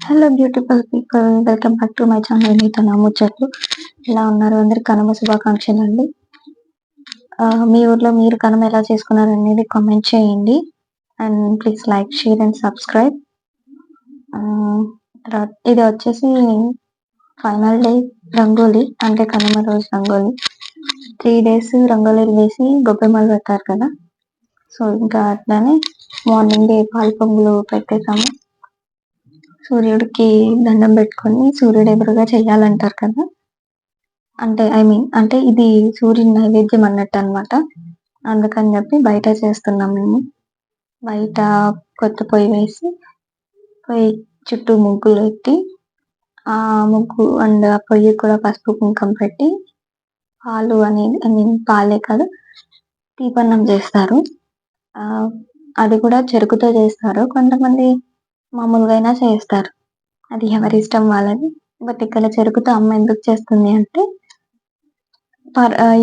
Hello beautiful people, welcome back to my channel. మీతో నా ముచ్చట్లు. ఎలా ఉన్నారు? అందరికి కనుమ శుభాకాంక్షలు అండి. మీ ఊర్లో మీరు కనుమ ఎలా చేసుకున్నారు అనేది కామెంట్ చేయండి. And please like, share and subscribe. ఇది వచ్చేసి ఫైనల్ డే రంగోలీ, అంటే కనుమ రోజు రంగోలీ. 3 days రంగోలీలు వేసి గొబ్బెమ్మలు పెట్టారు కదా. సో ఇంకా అట్లానే మార్నింగ్ డే పాలు పొంగులు పెట్టేసాము. సూర్యుడికి దండం పెట్టుకొని సూర్యుడు ఎదురుగా చెయ్యాలంటారు కదా. అంటే ఇది సూర్యుని నైవేద్యం అన్నట్టు అనమాట. అందుకని చెప్పి బయట చేస్తున్నాం మేము. బయట కొత్త పొయ్యి వేసి పొయ్యి చుట్టూ ముగ్గులు పెట్టి, ఆ ముగ్గు అండ్ ఆ పొయ్యి కూడా పసుపు కుంకం పెట్టి పాలు అనేది పాలే కాదు తీపన్నం చేస్తారు. అది కూడా చెరుకుతో చేస్తారు. కొంతమంది మామూలుగా అయినా చేస్తారు, అది ఎవరి ఇష్టం వాళ్ళది. బట్ ఇక్కడ చెరుకుతో అమ్మ ఎందుకు చేస్తుంది అంటే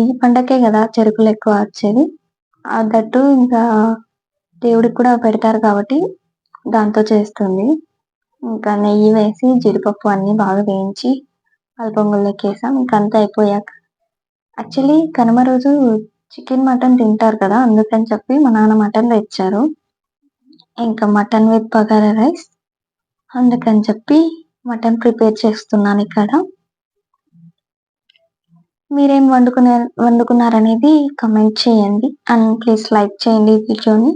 ఈ పండకే కదా చెరుకులు ఎక్కువ వచ్చేది. దట్టు ఇంకా దేవుడికి కూడా పెడతారు కాబట్టి దాంతో చేస్తుంది. ఇంకా నెయ్యి వేసి జీడిపప్పు అన్ని బాగా వేయించి పాలపొంగుల్లోకి వేసాం. ఇంకా అంతా అయిపోయాక యాక్చువల్లీ కనుమ రోజు చికెన్ మటన్ తింటారు కదా, అందుకని చెప్పి మా నాన్న మటన్ తెచ్చారు. ఇంకా మటన్ విత్ బగారా రైస్, అందుకని చెప్పి మటన్ ప్రిపేర్ చేస్తున్నాను ఇక్కడ. మీరేం వండుకున్నారనేది కమెంట్ చేయండి. అండ్ ప్లీజ్ లైక్ చేయండి వీడియోని.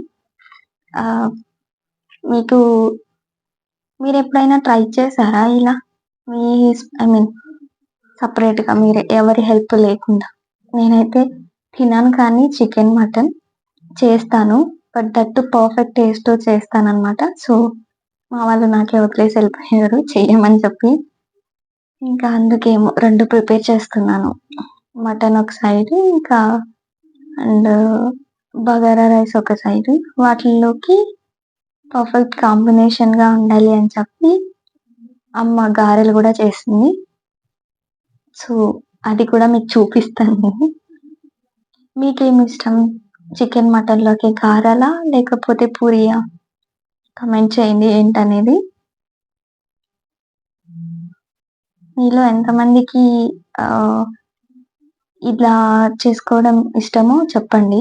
మీరు ఎప్పుడైనా ట్రై చేశారా ఇలా? మీ సపరేట్గా మీరు ఎవరి హెల్ప్ లేకుండా? నేనైతే తినాను కానీ చికెన్ మటన్ చేస్తాను, బట్ దట్టు పర్ఫెక్ట్ టేస్ట్ చేస్తానన్నమాట. సో మా వాళ్ళు నాకే వదిలేసి వెళ్ళిపోయారు చెయ్యమని చెప్పి. ఇంకా అందుకేమో 2 ప్రిపేర్ చేస్తున్నాను. మటన్ ఒక సైడ్, ఇంకా అండ్ బగారా రైస్ ఒక సైడ్. వాటిల్లోకి పర్ఫెక్ట్ కాంబినేషన్ గా ఉండాలి అని చెప్పి అమ్మ గారెలు కూడా చేసింది. సో అది కూడా మీకు చూపిస్తాను నేను. మీకేమి ఇష్టం? చికెన్ మటన్ లోకి గారెలా లేకపోతే పూరియా? కమెంట్ చేయండి ఏంటనేది. మీలో ఎంతమందికి ఇలా చేసుకోవడం ఇష్టమో చెప్పండి.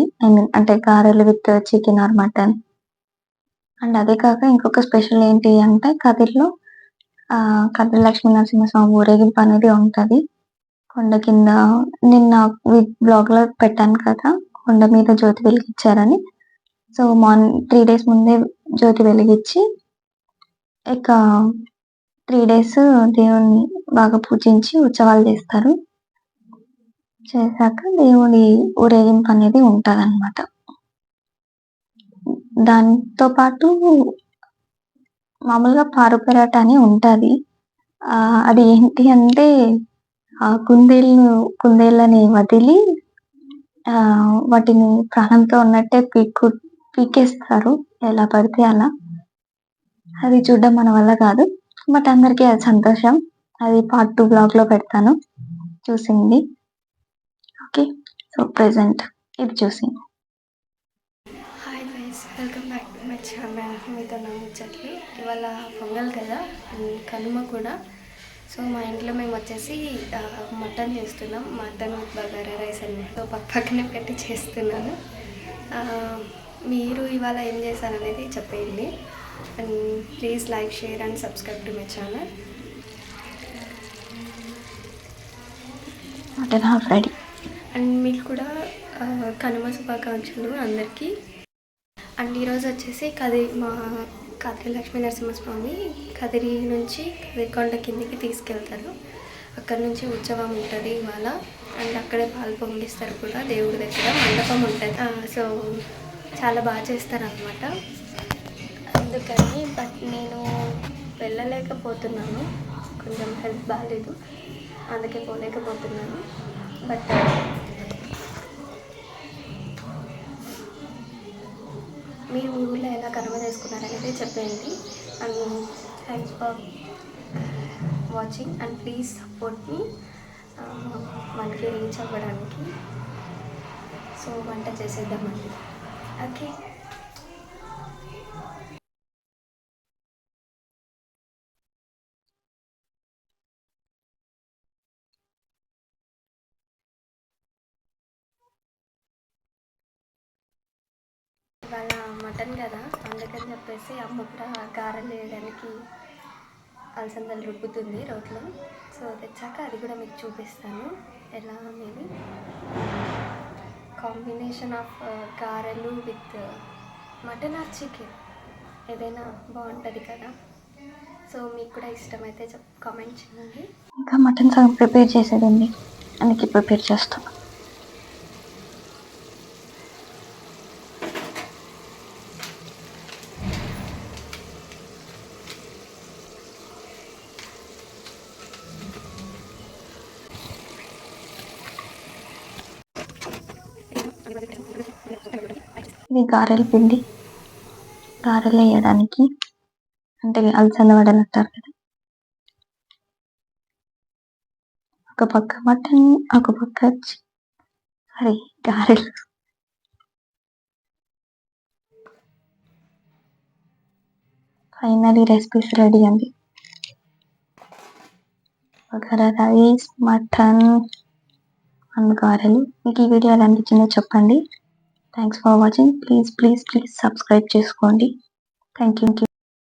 అంటే గారెలు with chicken or mutton. And అదే కాక ఇంకొక స్పెషల్ ఏంటి అంటే కదిర్లో కదిరి లక్ష్మీ నరసింహస్వామి ఊరేగింపు అనేది ఉంటది కొండ కింద. నిన్న బ్లాగ్ లో పెట్టాను కదా, కొండ మీద జ్యోతి వెలిగించారని. సో 3 days ముందే జ్యోతి వెలిగించి ఇక 3 days దేవుణ్ణి బాగా పూజించి ఉత్సవాలు చేస్తారు. చేశాక దేవుడి ఊరేగింపు అనేది ఉంటదన్నమాట. దాంతో పాటు మామూలుగా పారుపెరాట అని ఉంటది. అది ఏంటి అంటే కుందేళ్ళని వదిలి వాటిని ప్రాణంతో ఉన్నట్టే పీకేస్తారు ఎలా పడితే అలా. అది చూడడం మన వల్ల కాదు, బట్ అందరికీ అది సంతోషం. అది part 2 బ్లాగ్ లో పెడతాను, చూసింది. ఓకే, సో ప్రెసెంట్ ఇది చూసి. Hi guys, welcome back to my channel. మీతో నా ముచ్చట్లు. ఇవాళ పొంగల్ కదా, కనుమ కూడా. సో మా ఇంట్లో మేము వచ్చేసి మటన్ చేస్తున్నాం. మటన్ విత్ బగారా రైస్ అన్నమాట పక్కనే పెట్టి చేస్తున్నాను. మీరు ఇవాళ ఏం చేశారనేది చెప్పేయండి. And please like, share and subscribe to my channel. Mutton half ready. And మీకు కూడా కనుమ శుభాకాంక్షలు అందరికీ. అండ్ ఈరోజు వచ్చేసి మా కదిరి లక్ష్మీ నరసింహస్వామి కదిరి నుంచి కదిరికొండ కిందికి తీసుకెళ్తారు. అక్కడ నుంచి ఉత్సవం ఉంటుంది ఇవాళ. అండ్ అక్కడే పాలు పొంగిస్తారు కూడా, దేవుడి దగ్గర మండపం ఉంటుంది. సో చాలా బాగా చేస్తారనమాట. అందుకని బట్ నేను వెళ్ళలేకపోతున్నాను, కొంచెం హెల్త్ బాగాలేదు, అందుకే పోలేకపోతున్నాను. బట్ మీ ఊళ్ళో ఎలా కనుమ చేసుకున్నారనేది చెప్పండి. And thanks for watching and please support మీ మనకి రీచ్ అవ్వడానికి. సో వంట చేసేద్దామండి. ఓకే. మటన్ కదా, అందుకని చెప్పేసి అమ్మ కూడా గారెలు వేయడానికి అలసందలు రుబ్బుతుంది రోట్లో. సో తెచ్చాక అది కూడా మీకు చూపిస్తాను ఎలా అనేది. కాంబినేషన్ ఆఫ్ గారెలు విత్ మటన్ ఆర్ చికెన్ ఏదైనా బాగుంటుంది కదా. సో మీకు కూడా ఇష్టమైతే కామెంట్ చేయండి. ఇంకా మటన్ సగం ప్రిపేర్ చేసేదండి, అందుకే ప్రిపేర్ చేస్తాను. ఇది గారెల పిండి, గారెలు వేయడానికి, అంటే అలసంద వడలు అంటారు కదా. ఒక పక్క మటన్, ఒక పక్క గారెలు. ఫైనలీ రెసిపీస్ రెడీ అండి. బగారా రైస్, మటన్ అండ్ గారెలు. మీకు ఈ వీడియో ఎలా అనిపించిందో చెప్పండి. Thanks for watching. Please subscribe చేసుకోండి. Thank you.